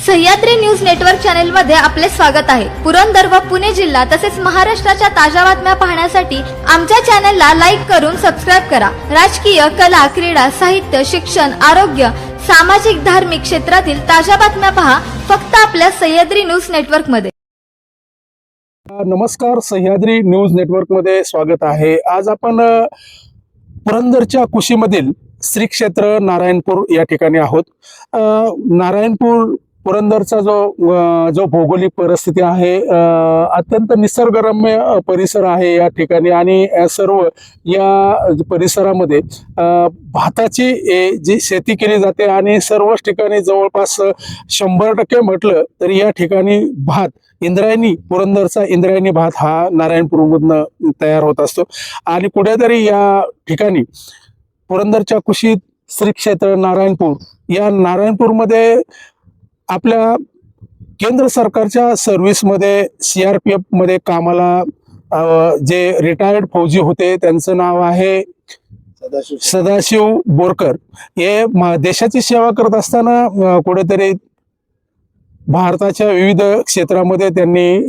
Sahyadri news network channel मध्ये आपले स्वागत आहे। पुरंदर व पुणे जिल्हा तसेच महाराष्ट्राच्या ताज्या बातम्या पाहण्यासाठी आमच्या चॅनलला लाईक करून सबस्क्राइब करा। राजकीय, कला, क्रीडा, साहित्य, शिक्षण, आरोग्य, सामाजिक, धार्मिक क्षेत्रातील ताज्या बातम्या पहा फक्त आपल्या सह्याद्री न्यूज नेटवर्क मध्ये। नमस्कार, सह्याद्री न्यूज नेटवर्क मध्ये स्वागत आहे। आज आपण पुरंदरच्या कुशीमधील श्री क्षेत्र नारायणपूर या ठिकाणी आहोत। नारायणपूर पुरंदरचा जो भौगोलिक परिस्थिती आहे, अत्यंत निसर्गरम्य परिसर आहे या ठिकाणी आणि सर्व या परिसरामध्ये भाताची जी शेती केली जाते आणि सर्वच ठिकाणी जवळपास 100% म्हटलं तर या ठिकाणी भात इंद्रायणी, पुरंदरचा इंद्रायणी भात हा नारायणपूरमधनं तयार होत असतो आणि कुठेतरी या ठिकाणी पुरंदरच्या कुशीत श्री क्षेत्र नारायणपूर या नारायणपूरमध्ये आपल्या केंद्र सरकारच्या सर्व्हिसमध्ये CRPF मध्ये कामाला जे रिटायर्ड फौजी होते त्यांचं नाव आहे सदाशिव बोरकर। हे देशाची सेवा करत असताना कुठेतरी भारताच्या विविध क्षेत्रामध्ये त्यांनी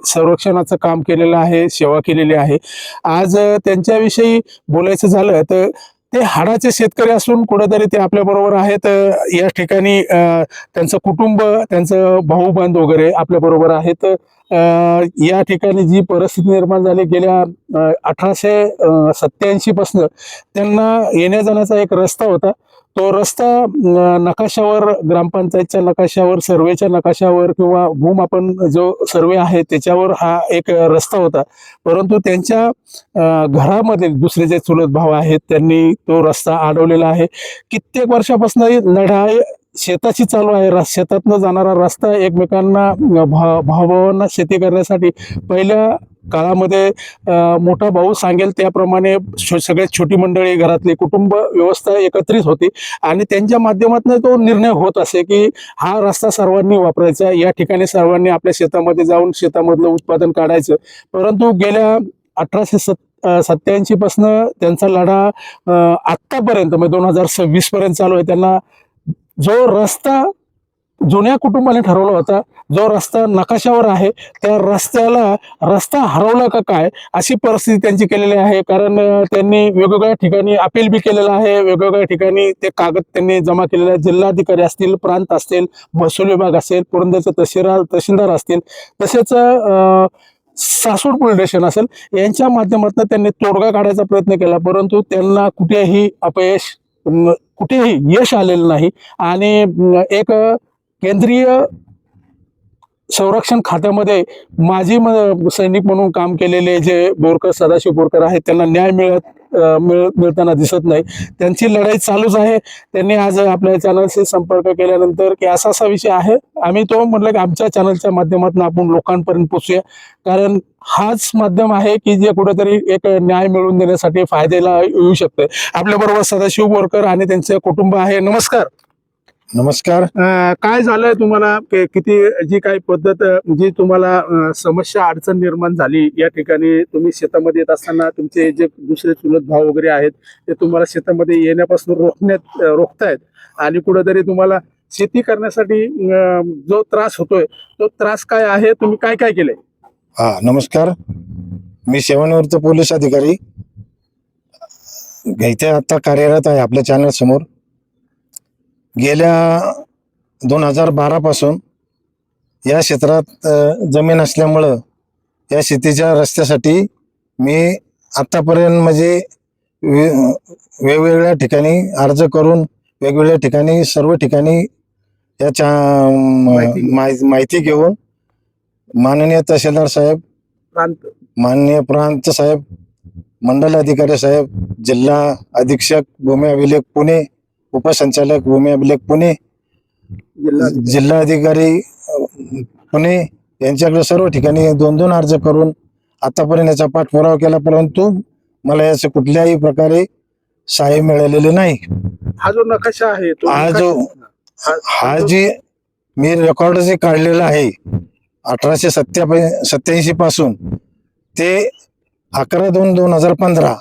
संरक्षणाचं काम केलेलं आहे, सेवा केलेली आहे। आज त्यांच्याविषयी बोलायचं झालं तर ते हाडाचे शेतकरी असून कुठेतरी ते आपल्या बरोबर आहेत। या ठिकाणी त्यांचं कुटुंब, त्यांचं भाऊ बंद वगैरे आपल्या बरोबर आहेत। या ठिकाणी जी परिस्थिती निर्माण झाली गेल्या 1887 पासून त्यांना येण्या जाण्याचा एक रस्ता होता। तो रस्ता नकाशावर, ग्रामपंचायतच्या नकाशावर, सर्वेच्या नकाशावर किंवा भूमापन जो सर्वे आहे त्याच्यावर हा एक रस्ता होता, परंतु त्यांच्या घरामध्ये दुसरे जे चुलत भाव आहेत त्यांनी तो रस्ता अडवलेला आहे। कित्येक वर्षापासून लढाई शेताची चालू आहे। शेतातनं जाणारा रस्ता एकमेकांना भावांना शेती करण्यासाठी पहिल्या काळामध्ये मोठा भाऊ सांगेल त्याप्रमाणे सगळ्यात छोटी मंडळी, घरातली कुटुंब व्यवस्था एकत्रित होती आणि त्यांच्या माध्यमातून तो निर्णय होत असे की हा रस्ता सर्वांनी वापरायचा, या ठिकाणी सर्वांनी आपल्या शेतामध्ये जाऊन शेतामधलं उत्पादन काढायचं। परंतु गेल्या 1887 पासून त्यांचा लढा आत्तापर्यंत म्हणजे 2026 पर्यंत चालू आहे। त्यांना जो रस्ता जुन्या कुटुंबाने ठरवला होता, जो रस्ता नकाशावर आहे त्या रस्ता हरवला का काय अशी परिस्थिती त्यांची केलेली आहे। कारण त्यांनी वेगवेगळ्या ठिकाणी अपील बी केलेलं आहे, वेगवेगळ्या ठिकाणी ते कागद त्यांनी जमा केलेले आहेत। जिल्हाधिकारी असतील, प्रांत असतील, महसूल विभाग असेल, पुरंदरचे तहसीलदार असतील, तसेच सासवड पोलीस स्टेशन असेल, यांच्या माध्यमातून त्यांनी तोडगा काढायचा प्रयत्न केला, परंतु त्यांना कुठेही यश आलेलं नाही। आणि एक केंद्रीय संरक्षण खात्यामध्ये माजी सैनिक म्हणून काम केलेले जे बोरकर, सदाशिव बोरकर आहेत, त्यांना न्याय मिळताना दिसत नाही। त्यांची लढाई चालूच आहे। त्यांनी आज आपल्या चॅनलशी संपर्क केल्यानंतर की असा विषय आहे, आम्ही तो म्हटलं की आमच्या चॅनलच्या माध्यमातून आपण लोकांपर्यंत पोचूया, कारण हाच माध्यम आहे की जे कुठेतरी एक न्याय मिळवून देण्यासाठी फायद्याला येऊ शकते। आपल्या बरोबर सदाशिव बोरकर आणि त्यांचे कुटुंब आहे। नमस्कार। नमस्कार। काय झालंय तुम्हाला, किती जी काही पद्धत जी तुम्हाला समस्या अडचण निर्माण झाली या ठिकाणी, तुम्ही शेतामध्ये येत असताना तुमचे जे दुसरे चुलत भाव वगैरे आहेत ते तुम्हाला शेतामध्ये येण्यापासून रोखतायत आणि कुठेतरी तुम्हाला शेती करण्यासाठी जो त्रास होतोय तो त्रास काय आहे, तुम्ही काय काय केलंय? नमस्कार, मी सेवानिवृत्त पोलीस अधिकारी इथे आता कार्यरत आहे आपल्या चॅनल समोर। गेल्या 2012 पासून या क्षेत्रात जमीन असल्यामुळं या शेतीच्या रस्त्यासाठी मी आतापर्यंत म्हणजे वेगवेगळ्या ठिकाणी अर्ज करून वेगवेगळ्या ठिकाणी सर्व ठिकाणी याच्या माहिती घेऊन माननीय तहसीलदार साहेब, माननीय प्रांत साहेब, मंडल अधिकारी साहेब, जिल्हा अधीक्षक भूमी अभिलेख पुणे, उपसंचालक भूमी अभिलेख पुणे, जिल्हा अधिकारी पुणे यांच्याकडे सर्व ठिकाणी 2-2 अर्ज करून आतापर्यंत याचा पाठपुरावा केला, परंतु मला याचे कुठल्याही प्रकारे सहाय्य मिळालेले नाही। हा जो नकाशा आहे हा जी मी रेकॉर्ड जे काढलेला आहे 1887 पासून ते 11/2/2015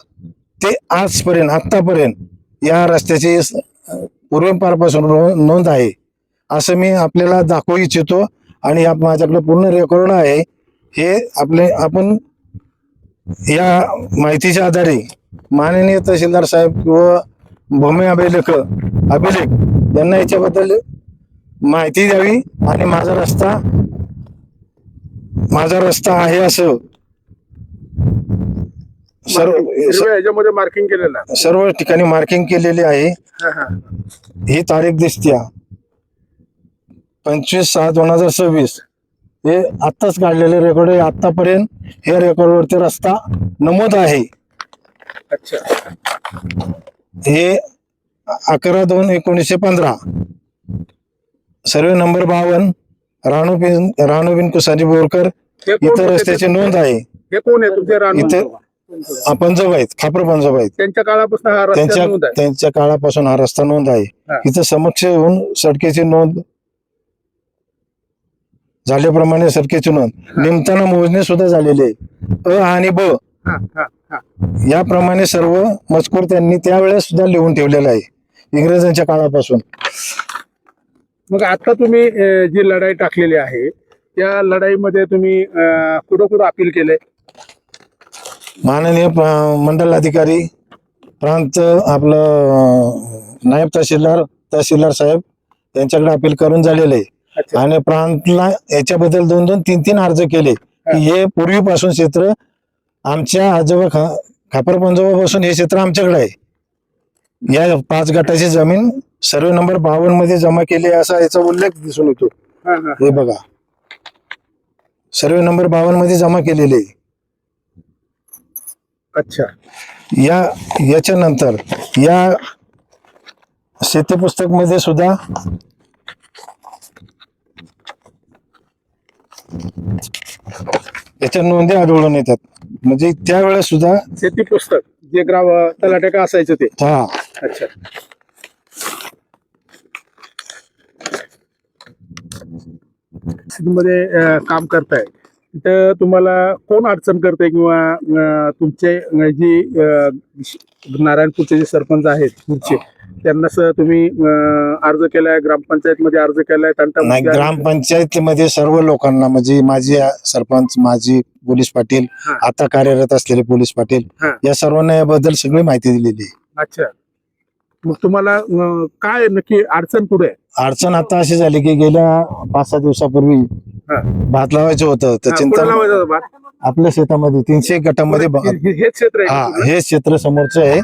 ते आजपर्यंत आतापर्यंत या रस्त्याची पूर्वीपारपासून नोंद आहे। असं मी आपल्याला दाखवू इच्छितो. आणि माझ्याकडे पूर्ण रेकॉर्ड आहे. हे आपण या माहितीच्या आधारे माननीय तहसीलदार साहेब किंवा भूमी अभिलेख यांना याच्याबद्दल माहिती द्यावी आणि माझा रस्ता आहे असं याच्यामध्ये मार्किंग केलेलं आहे. सर्व ठिकाणी मार्किंग केलेली आहे. ही तारीख दिसते 25/6/2026. हे आत्ताच काढलेले रेकॉर्ड आहे. आतापर्यंत हे रेकॉर्डवरती रस्ता नमूद आहे. अच्छा. हे 11/2/1915 सर्वे नंबर 52 राणूबिन कुसाजी बोरकर इतर रस्त्याची नोंद आहे. हे कोण आहे तुमचे इथे पंजोब आहेत, खापर पंजोब आहेत. त्यांच्या काळापासून हा रस्ता नोंद आहे. त्यांच्या काळापासून हा रस्ता नोंद आहे. हा. इथं समक्ष येऊन सडकेची नोंद झाल्याप्रमाणे सडकेची नोंद निमताना मोजणी सुद्धा झालेली आहे. अ आणि ब याप्रमाणे सर्व मजकूर त्यांनी त्यावेळेस सुद्धा लिहून ठेवलेला आहे इंग्रजांच्या काळापासून. मग आता तुम्ही जी लढाई टाकलेली आहे त्या लढाईमध्ये तुम्ही कुठं अपील केले? माननीय मंडल अधिकारी प्रांत नायब तहसीलदार साहेब यांच्याकडे अपील करून झालेले आहे. अच्छा. आणि प्रांतला याच्याबद्दल 2-2, 3-3 अर्ज केले की हे पूर्वीपासून क्षेत्र आमच्या आजोबा खापर पंजोबापासून हे क्षेत्र आमच्याकडे आहे. या 5 गटाची जमीन सर्वे नंबर 52 मध्ये जमा केली असा याचा उल्लेख दिसून येतो. हे बघा, सर्वे नंबर 52 मध्ये जमा केलेले आहे. अच्छा. याच्यानंतर या शेती पुस्तक मध्ये सुद्धा याच्या नोंदी आढळून येतात. म्हणजे त्यावेळेस सुद्धा शेती पुस्तक जे तलाटे का असायचं ते. हा. अच्छा. मध्ये काम करताय तिथं तुम्हाला कोण अडचण करते किंवा तुमचे जी नारायणपूरचे जे सरपंच आहेत पुढचे त्यांना तुम्ही अर्ज केलाय, ग्रामपंचायत मध्ये अर्ज केलाय? नाही, ग्रामपंचायतीमध्ये सर्व लोकांना म्हणजे माझे सरपंच, माजी पोलीस पाटील, आता कार्यरत असलेले पोलीस पाटील या सर्वांना याबद्दल सगळी माहिती दिलेली आहे. अच्छा. मग तुम्हाला काय नक्की अडचण कुठे? अडचण आता अशी झाली की गेल्या 5-6 दिवसापूर्वी भात लावायचं होतं तर चिंता आपल्या शेतामध्ये 300 गटामध्ये हे क्षेत्र आहे. हे क्षेत्र समोरचं आहे.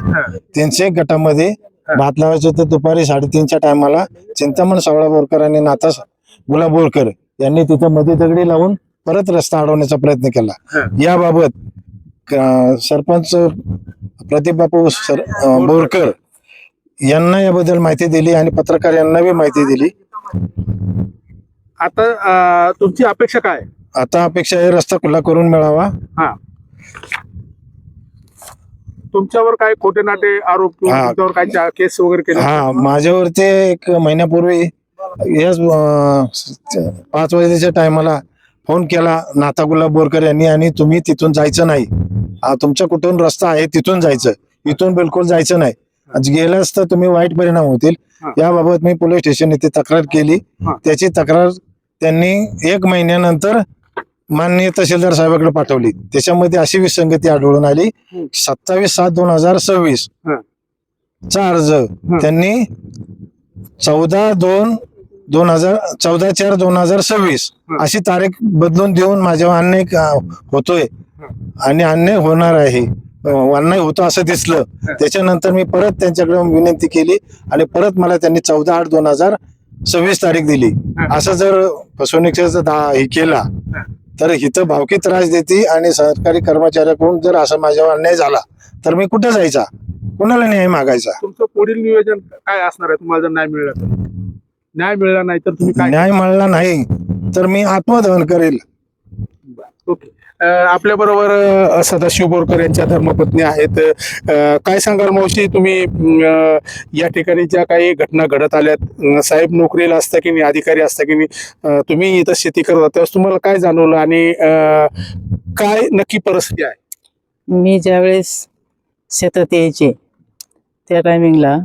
300 गटामध्ये भात लावायचं होतं. दुपारी 3:30च्या टायमाला चिंतामण सावळा बोरकर आणि नाथा गुलाब बोरकर यांनी तिथं मध्ये दगडी लावून परत रस्ता अडवण्याचा प्रयत्न केला. याबाबत सरपंच प्रदीप बापू बोरकर यांना याबद्दल माहिती दिली आणि पत्रकार यांना बी माहिती दिली. आता तुमची अपेक्षा काय? आता अपेक्षा आहे रस्ता खुला करून मिळावा. तुमच्यावर काय खोटे नाटे आरोप तुमच्यावर काय केस वगैरे केले? माझ्यावरती 1 महिन्यापूर्वी याच 5 वाजेच्या टायमाला फोन केला नाथा गुलाब बोरकर यांनी आणि तुम्ही तिथून जायचं नाही, तुमच्या कुठून रस्ता आहे तिथून जायचं, इथून बिलकुल जायचं नाही, गेलाच तर तुम्ही वाईट परिणाम होतील. याबाबत मी पोलीस स्टेशन येथे तक्रार केली. त्याची तक्रार त्यांनी 1 महिन्यानंतर माननीय तहसीलदार साहेबांकडे पाठवली. त्याच्यामध्ये अशी विसंगती आढळून आली. 27/7/2026 चा अर्ज त्यांनी 14/4/2026 अशी तारीख बदलून देऊन माझ्यावर अन्याय होतोय आणि अन्याय होणार आहे, अन्याय होतो असं दिसलं. त्याच्यानंतर मी परत त्यांच्याकडे विनंती केली आणि परत मला त्यांनी 14/8/2026 तारीख दिली. असं जर फसवणुकीचा हे केला तर इथं भावकी त्रास देते आणि सरकारी कर्मचाऱ्याकडून जर असं माझ्यावर अन्याय झाला तर मी कुठं जायचा, कुणाला न्याय मागायचा? तुमचं पुढील नियोजन काय असणार आहे? तुम्हाला जर न्याय मिळाला तर? न्याय मिळाला नाही तर तुम्ही काय? न्याय मिळाला नाही तर मी आत्मदहन करेल. ओके. आपल्या बरोबर सदाशिव बोरकर यांच्या धर्मपत्नी आहेत. काय सांगाल मावशी, तुम्ही या ठिकाणी ज्या काही घटना घडत आल्यात, साहेब नोकरीला असता की नाही, अधिकारी असता की नाही, तुम्ही इथं शेती करत होता तेव्हा तुम्हाला काय जाणवलं आणि काय नक्की परिस्थिती आहे? मी ज्यावेळेस शेतात यायचे त्या टायमिंगला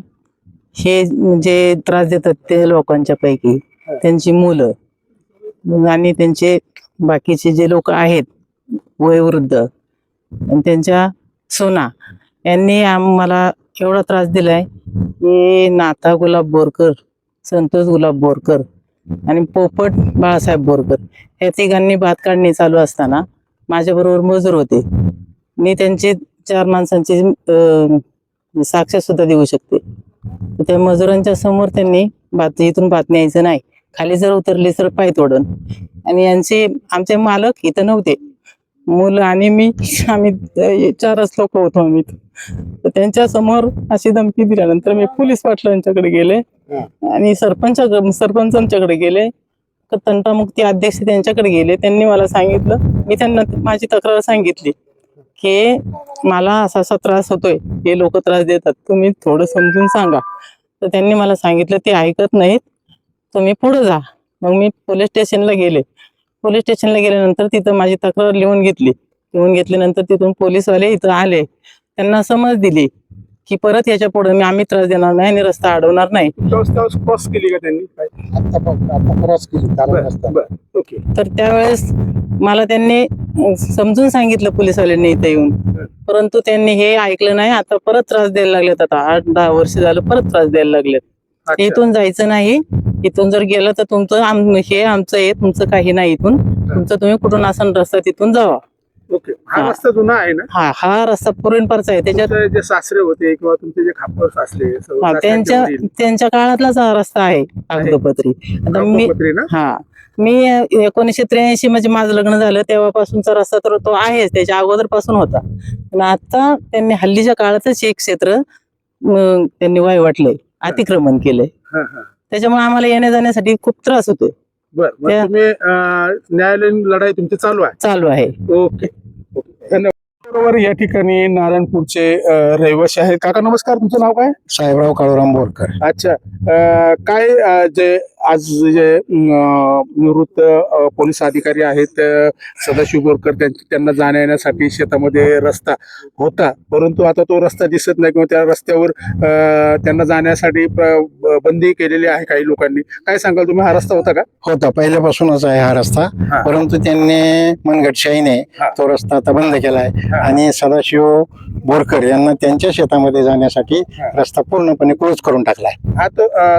हे म्हणजे त्रास देतात ते लोकांच्या पैकी त्यांची मुलं आणि त्यांचे बाकीचे जे लोक आहेत वयोवृद्ध आणि त्यांच्या सोना यांनी आम्हाला एवढा त्रास दिलाय की नाथा गुलाब बोरकर, संतोष गुलाब बोरकर आणि पोपट बाळासाहेब बोरकर या तिघांनी भात काढणी चालू असताना माझ्याबरोबर मजूर होते. मी त्यांचे 4 माणसांची साक्ष सुद्धा देऊ शकते. त्या मजुरांच्या समोर त्यांनी इथून भात न्यायचं नाही, खाली जर उतरले तर पाय तोडन. आणि आमचे मालक इथं नव्हते, मुलं आणि आम्ही 4च लोक होतो आम्ही. तर त्यांच्या समोर अशी धमकी दिल्यानंतर मी पोलीस पाटलांच्याकडे गेले आणि सरपंचांच्याकडे गेले, तंटामुक्ती अध्यक्ष त्यांच्याकडे गेले. त्यांनी मला सांगितलं, मी त्यांना माझी तक्रार सांगितली की मला असा असा त्रास होतोय, हे लोक त्रास देतात, तुम्ही थोडं समजून सांगा. तर त्यांनी मला सांगितलं ते ऐकत नाहीत, तुम्ही पुढे जा. मग मी पोलीस स्टेशनला गेले. पोलीस स्टेशनला गेल्यानंतर तिथं माझी तक्रार लिहून घेतल्यानंतर तिथून पोलीसवाले इथं आले. त्यांना समज दिली की परत याच्या पुढे आम्ही त्रास देणार नाही आणि रस्ता अडवणार नाही. क्रॉस केली का त्यांनी? ओके. तर त्यावेळेस मला त्यांनी समजून सांगितलं पोलीसवाल्यांनी इथं येऊन, परंतु त्यांनी हे ऐकलं नाही. आता परत त्रास द्यायला लागलेत. आता 8-10 वर्ष झालं परत त्रास द्यायला लागलेत. इथून जायचं नाही, इथून जर गेलं तर तुमचं हे आमचं आहे, तुमचं काही नाही, इथून तुमचं तुम्ही कुठून असन रस्ता तिथून जावा. ओके. हा रस्ता जुना आहे ना? हा रस्ता पूर्णपारचा आहे. त्याच्यात तुमचे जे सासरे होते किंवा तुमचे जे खापर सासले त्यांच्या काळातलाच हा रस्ता आहे कागदोपत्री. आता मी 1983 म्हणजे माझं लग्न झालं तेव्हापासूनचा रस्ता तर तो आहेच, त्याच्या अगोदर पासून होता. पण आता त्यांनी हल्लीच्या काळातच एक क्षेत्र त्यांनी वाटलंय, अतिक्रमण केलंय. त्याच्यामुळे आम्हाला येण्या जाण्यासाठी खूप त्रास होतोय. न्यायालयीन लढाई तुमची चालू आहे. ओके. धन्यवाद. बरोबर, या ठिकाणी नारायणपूरचे रहिवासी आहेत. काका नमस्कार, तुमचं नाव काय? साहेबराव काळूराम बोरकर. अच्छा. काय जे आज जे निवृत्त पोलीस अधिकारी आहेत सदाशिव बोरकर, त्यांना जाण्या येण्यासाठी शेतामध्ये रस्ता होता, परंतु आता तो रस्ता दिसत नाही किंवा त्या रस्त्यावर त्यांना जाण्यासाठी बंदी केलेली आहे काही लोकांनी. काय सांगाल तुम्ही, हा रस्ता होता का? होता, पहिल्यापासूनच आहे हा रस्ता, परंतु त्यांनी मनगटशाहीने तो रस्ता आता बंद केलाय आणि सदाशिव बोरकर यांना त्यांच्या शेतामध्ये जाण्यासाठी रस्ता पूर्णपणे क्लोज करून टाकलाय.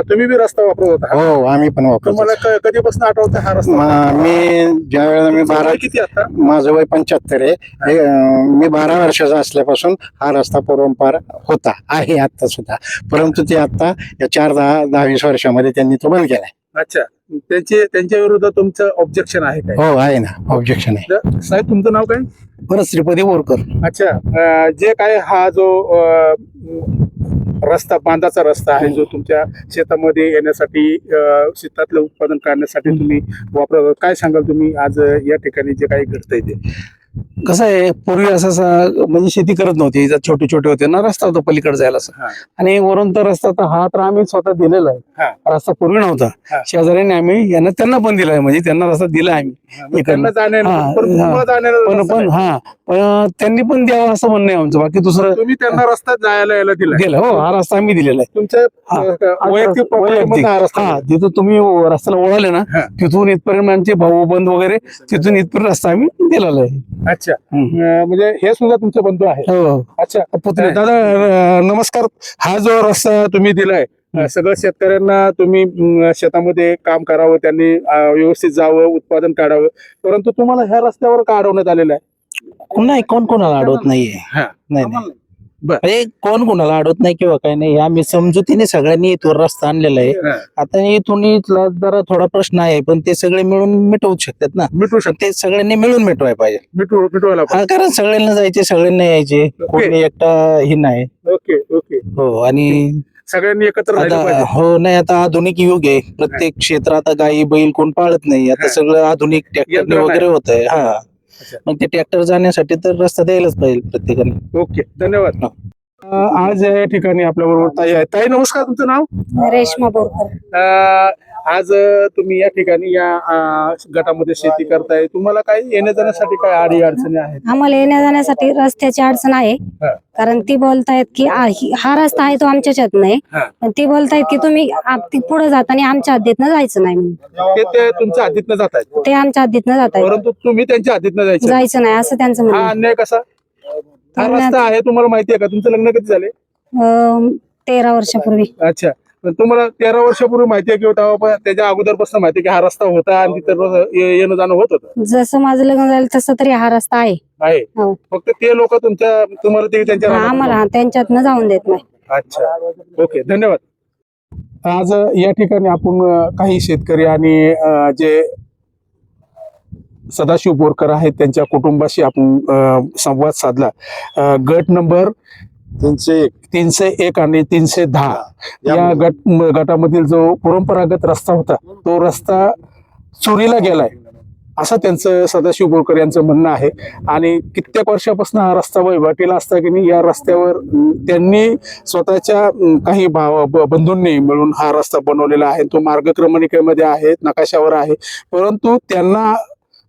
तुम्ही बी रस्ता वापरत होता? हो, आम्ही पण वापरतो. तुम्हाला कधीपासून आठवतं हा रस्ता? मी ज्या वेळेला मी 12, किती आता? माझं वय 75 आहे. मी 12 वर्षाचा असल्यापासून हा रस्ता पूर्वपार होता, आहे आता सुद्धा, परंतु ते आता या 4-10-20 वर्षामध्ये त्यांनी तो बंद केलाय. अच्छा. त्यांच्या विरोधात तुमचं ऑब्जेक्शन आहे काय? हो, आहे ना, ऑब्जेक्शन आहे. साहेब, तुमचं नाव काय? परत श्रीपती बोरकर. अच्छा. जे काय हा जो रस्ता, बांधाचा रस्ता आहे, जो तुमच्या शेतामध्ये येण्यासाठी, शेतातलं उत्पादन काढण्यासाठी तुम्ही वापरत, काय सांगाल तुम्ही आज या ठिकाणी जे काही घडतंय ते? कसं आहे, पूर्वी असं म्हणजे शेती करत नव्हती, छोटे छोटे होते ना, रस्ता होता पलीकडे जायला असं. आणि वरून तर रस्ता तर हा तर आम्ही स्वतः दिलेला आहे. रस्ता पूर्वी नव्हता, शेजाऱ्याने आम्ही त्यांना पण दिलाय, म्हणजे त्यांना रस्ता दिला आम्ही. पण त्यांनी पण द्यावा असं म्हणणं आहे आमचं, बाकी दुसरं. तुम्ही त्यांना रस्ता जायला यायला दिला? हो, हा रस्ता आम्ही दिलेला आहे. तुमच्या वैयक्तिक तिथं तुम्ही रस्त्याला ओळाले ना, तिथून इथपर्यंत आमचे भाऊ बंद वगैरे, तिथून इथपर्यंत रस्ता आम्ही दिलेला आहे. अच्छा. म्हणजे हे सुद्धा तुमचे बंधू आहे? हो. अच्छा. दादा नमस्कार. हा जो रस्ता तुम्ही दिलाय, सगळ्या शेतकऱ्यांना तुम्ही शेतामध्ये काम करावं, त्यांनी व्यवस्थित जावं, उत्पादन काढावं, परंतु तुम्हाला ह्या रस्त्यावर का अडवण्यात आलेलं आहे? नाही, कोण कोणाला अडवत नाहीये. नाही, म्हणजे कोण कोणाला अडवत नाही किंवा काही नाही. आम्ही समजुतीने सगळ्यांनी इथवर रस्ता आणलेला आहे. आता इथून इथला जरा थोडा प्रश्न आहे, पण ते सगळे मिळून मिटवू शकतात ना. ते सगळ्यांनी मिळून मिटवायला पाहिजे. मिटवायला कारण सगळ्यांना जायचे, सगळ्यांना यायचे, कोणी एकटा हे नाही. ओके. ओके. हो. आणि सगळ्यांनी एकत्र राहिलं पाहिजे. हो. नाही, आता आधुनिक युग आहे, प्रत्येक क्षेत्रात आता गाई बैल कोण पाळत नाही, आता सगळं आधुनिक ट्रॅक्टर वगैरे होत आहे. हा, मग ते ट्रॅक्टर जाण्यासाठी तर रस्ता द्यायलाच पाहिजे प्रत्येकाने. ओके, धन्यवाद. आज या ठिकाणी आपल्या बरोबर ताई आहे. ताई नमस्कार, तुमचं नाव? रेश्मा बोरकर. आज तुम्ही या ठिकाणी या गटामध्ये शेती करताय, तुम्हाला काही येण्या जाण्यासाठी काय अडी अडचणी आहेत? आम्हाला येण्या जाण्यासाठी रस्त्याची अडचण आहे. हा. कारण ती बोलतायत की हा रस्ता आहे तो आमच्याच्यात नाही. हा. पण ती बोलतायत की तुम्ही पुढे जाताना आमच्या हद्दीतनं जायचं नाही म्हणून. ते तुमच्या हद्दीतनं जात आहेत, ते आमच्या हद्दीतनं जातायत, परंतु तुम्ही त्यांच्या हद्दीतनं जायचं नाही असं त्यांचं म्हणणं हा आहे. अन्याय कसा? हा रस्ता आहे, तुम्हाला माहिती आहे का? तुमचं लग्न कधी झाले? 13 वर्षापूर्वी. अच्छा, पण तुम्हाला 13 वर्षापूर्वी माहिती आहे किंवा तेव्हा त्याच्या अगोदरपासून माहिती आहे की हा रस्ता होता आणि तिथं येणं जाणं होत होतं? जसं माझं लग्न झालं तसं तरी हा रस्ता आहे. हो. फक्त ते लोक तुम्हाला ते त्यांच्या रानात आम्हाला त्यांच्यातनं जाऊन देत नाही. अच्छा, ओके, धन्यवाद. आज या ठिकाणी आपण काही शेतकरी आणि जे सदाशिव बोरकर आहेत त्यांच्या कुटुंबाशी आपण संवाद साधला. गट नंबर 301 आणि 310 या गटामधील जो परंपरागत रस्ता होता तो रस्ता चोरीला गेलाय असं त्यांचं सदाशिव बोरकर यांचं म्हणणं आहे. आणि कित्येक वर्षापासून हा रस्ता वहिवाटीला असता की नाही, या रस्त्यावर त्यांनी स्वतःच्या काही बंधूंनी मिळून हा रस्ता बनवलेला आहे. तो मार्गक्रमणिकेमध्ये आहे, नकाशावर आहे, परंतु त्यांना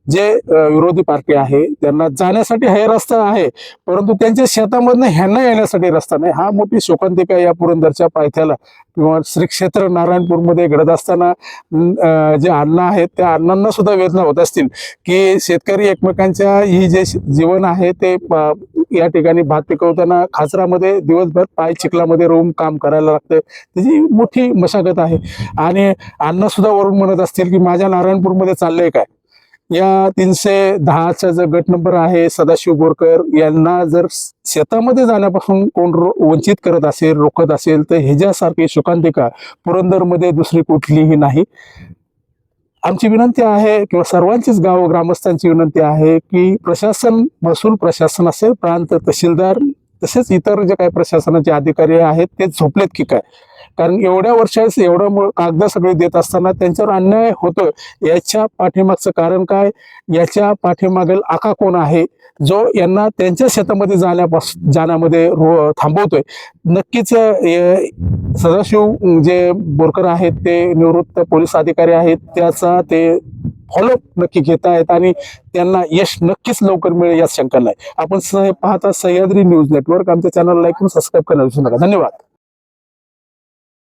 जे विरोधी पार्टी आहे त्यांना जाण्यासाठी हा रस्ता आहे, परंतु त्यांच्या शेतामधनं ह्यांना येण्यासाठी रस्ता नाही. हा मोठी शोकांतिका या पुरंदरच्या पायथ्याला किंवा श्री क्षेत्र नारायणपूरमध्ये घडत असताना जे अण्णा आहेत त्या अण्णांना सुद्धा वेदना होत असतील की शेतकरी एकमेकांच्या ही जे जीवन आहे ते या ठिकाणी भात पिकवताना खाचरामध्ये दिवसभर पाय चिखलामध्ये रोवून काम करायला लागतं. त्याची मोठी मशागत आहे. आणि अण्णा सुद्धा वरून म्हणत असतील की माझ्या नारायणपूरमध्ये चाललंय काय? या 310चा जो गट नंबर आहे सदाशिव बोरकर यांना जर शेतामध्ये जाण्यापासून कोण वंचित करत असेल, रोखत असेल, तर ह्याच्यासारखी शोकांतिका पुरंदरमध्ये दुसरी कुठलीही नाही. आमची विनंती आहे किंवा सर्वांचीच गाव ग्रामस्थांची विनंती आहे की प्रशासन, महसूल प्रशासन असेल, प्रांत तहसीलदार तसेच इतर जे काही प्रशासनाचे अधिकारी आहेत ते झोपलेत की काय? कारण एवढ्या वर्षास एवढं कागद सगळे देत असताना त्यांच्यावर अन्याय होतो. याच्या पाठीमागचं कारण काय? याच्या पाठीमागील आका कोण आहे जो यांना त्यांच्या शेतामध्ये जाण्यामध्ये थांबवतोय? नक्कीच सदाशिव जे बोरकर आहेत ते निवृत्त पोलीस अधिकारी आहेत, त्याचा ते फॉलोअप नक्की घेत आहेत आणि त्यांना यश नक्कीच लवकर मिळेल यात शंका नाही. आपण पाहता सह्याद्री न्यूज नेटवर्क. आमच्या चॅनल लाईक करून सबस्क्राईब करायला विसरू नका. धन्यवाद.